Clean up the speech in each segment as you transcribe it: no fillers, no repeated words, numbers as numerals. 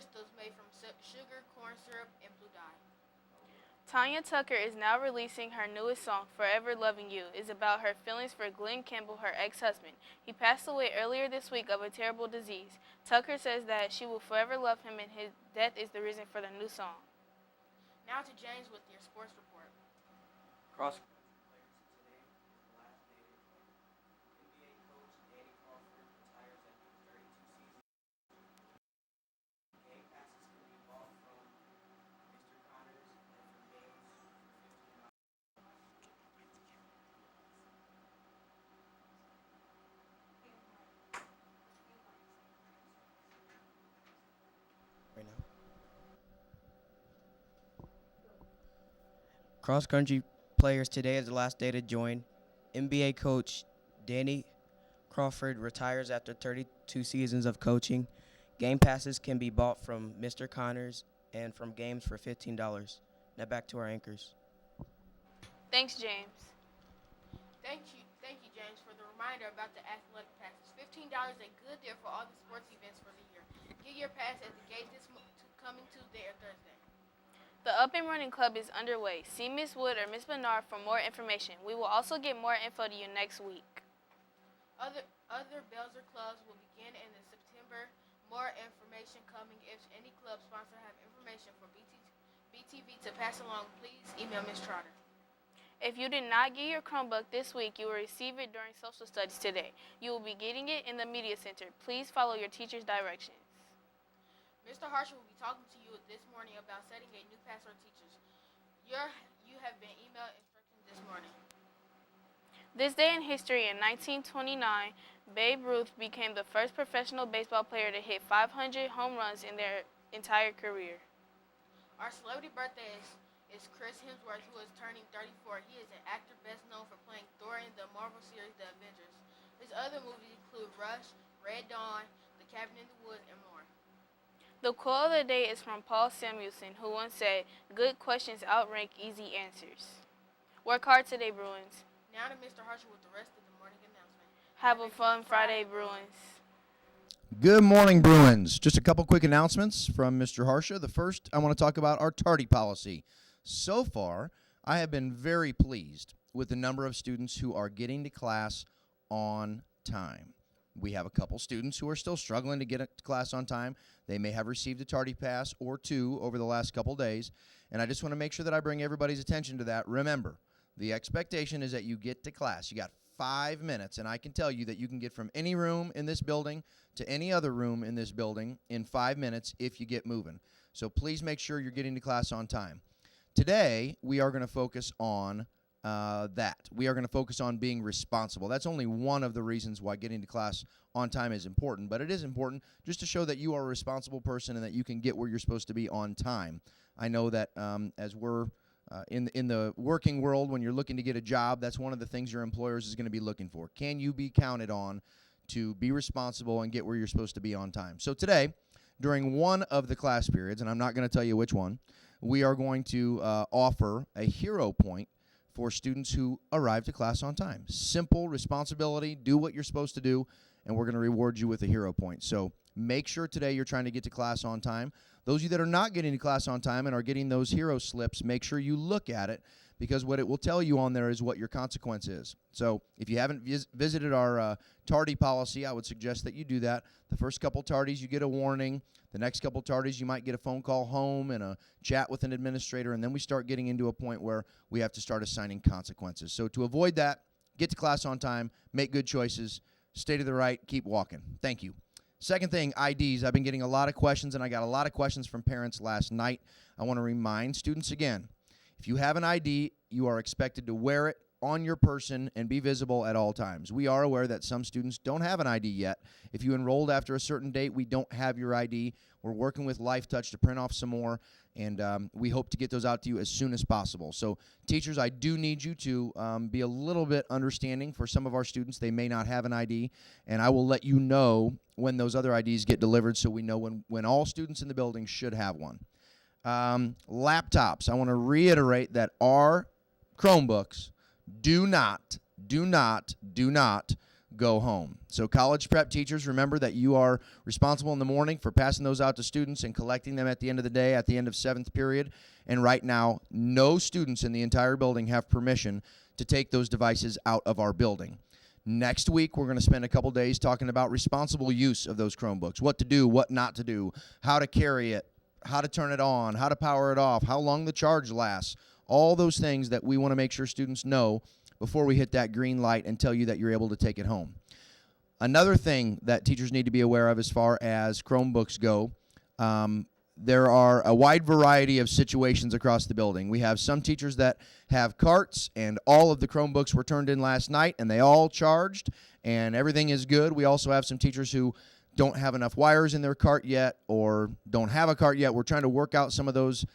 crystals made from sugar, corn syrup, and blue dye. Tanya Tucker is now releasing her newest song, Forever Loving You. It's about her feelings for Glenn Campbell, her ex-husband. He passed away earlier this week of a terrible disease. Tucker says that she will forever love him and his death is the reason for the new song. Now to James with your sports report. Cross right now. Cross country players today is the last day to join. NBA coach Danny Crawford retires after 32 seasons of coaching. Game passes can be bought from Mr. Connors and from games for $15. Now back to our anchors. Thanks, James. Thank you, James, for the reminder about the athletic passes. $15 is a good deal for all the sports events for the year. Get your pass at the gate this coming Tuesday or Thursday. The Up and Running Club is underway. See Miss Wood or Miss Bernard for more information. We will also get more info to you next week. Other Belzer clubs will begin in September. More information coming. If any club sponsor have information for BTV to pass along, please email Ms. Trotter. If you did not get your Chromebook this week, you will receive it during social studies today. You will be getting it in the media center. Please follow your teacher's directions. Mr. Harsher will be talking to you this morning about setting a new password teachers. You have been emailed instructions this morning. This day in history, in 1929, Babe Ruth became the first professional baseball player to hit 500 home runs in their entire career. Our celebrity birthday is Chris Hemsworth, who is turning 34. He is an actor best known for playing Thor in the Marvel series The Avengers. His other movies include Rush, Red Dawn, The Cabin in the Woods, and more. The quote of the day is from Paul Samuelson, who once said, "Good questions outrank easy answers." Work hard today, Bruins. Now to Mr. Harsher with the rest of the morning announcement. Have a fun Friday, Bruins. Good morning, Bruins. Just a couple quick announcements from Mr. Harsha. The first, I want to talk about our tardy policy. So far, I have been very pleased with the number of students who are getting to class on time. We have a couple students who are still struggling to get to class on time. They may have received a tardy pass or two over the last couple days, and I just want to make sure that I bring everybody's attention to that. Remember, the expectation is that you get to class. You got 5 minutes, and I can tell you that you can get from any room in this building to any other room in this building in 5 minutes if you get moving. So please make sure you're getting to class on time. Today, we are going to focus on that. We are going to focus on being responsible. That's only one of the reasons why getting to class on time is important, but it is important just to show that you are a responsible person and that you can get where you're supposed to be on time. I know that as we're in the working world, when you're looking to get a job, that's one of the things your employers is going to be looking for. Can you be counted on to be responsible and get where you're supposed to be on time? So today, during one of the class periods, and I'm not going to tell you which one, we are going to offer a hero point for students who arrive to class on time. Simple responsibility, do what you're supposed to do, and we're going to reward you with a hero point. So make sure today you're trying to get to class on time. Those of you that are not getting to class on time and are getting those hero slips, make sure you look at it, because what it will tell you on there is what your consequence is. So if you haven't visited our tardy policy, I would suggest that you do that. The first couple tardies, you get a warning. The next couple tardies, you might get a phone call home and a chat with an administrator, and then we start getting into a point where we have to start assigning consequences. So to avoid that, get to class on time, make good choices, stay to the right, keep walking. Thank you. Second thing, IDs. I've been getting a lot of questions, and I got a lot of questions from parents last night. I want to remind students again, if you have an ID, you are expected to wear it on your person and be visible at all times. We are aware that some students don't have an ID yet. If you enrolled after a certain date, we don't have your ID. We're working with LifeTouch to print off some more, and we hope to get those out to you as soon as possible. So teachers, I do need you to be a little bit understanding. For some of our students, they may not have an ID, and I will let you know when those other IDs get delivered so we know when all students in the building should have one. Laptops. I want to reiterate that our Chromebooks do not go home. So college prep teachers, remember that you are responsible in the morning for passing those out to students and collecting them at the end of the day, at the end of 7th period. And right now, no students in the entire building have permission to take those devices out of our building. Next week, we're going to spend a couple days talking about responsible use of those Chromebooks, what to do, what not to do, how to carry it, how to turn it on, how to power it off, how long the charge lasts, all those things that we want to make sure students know before we hit that green light and tell you that you're able to take it home. Another thing that teachers need to be aware of as far as Chromebooks go, there are a wide variety of situations across the building. We have some teachers that have carts, and all of the Chromebooks were turned in last night, and they all charged, and everything is good. We also have some teachers who don't have enough wires in their cart yet or don't have a cart yet. We're trying to work out some of those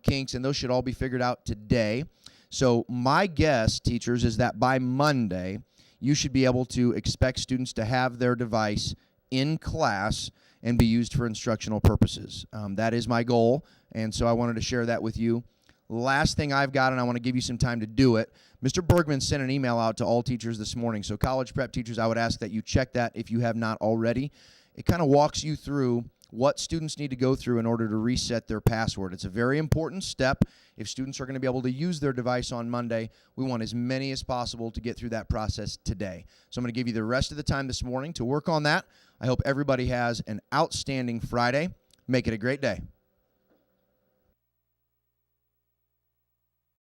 kinks, and those should all be figured out today. So my guess, teachers, is that by Monday, you should be able to expect students to have their device in class and be used for instructional purposes. That is my goal, and so I wanted to share that with you. Last thing I've got, and I want to give you some time to do it, Mr. Bergman sent an email out to all teachers this morning, so college prep teachers, I would ask that you check that if you have not already. It kind of walks you through what students need to go through in order to reset their password. It's a very important step. If students are going to be able to use their device on Monday, we want as many as possible to get through that process today. So I'm going to give you the rest of the time this morning to work on that. I hope everybody has an outstanding Friday. Make it a great day.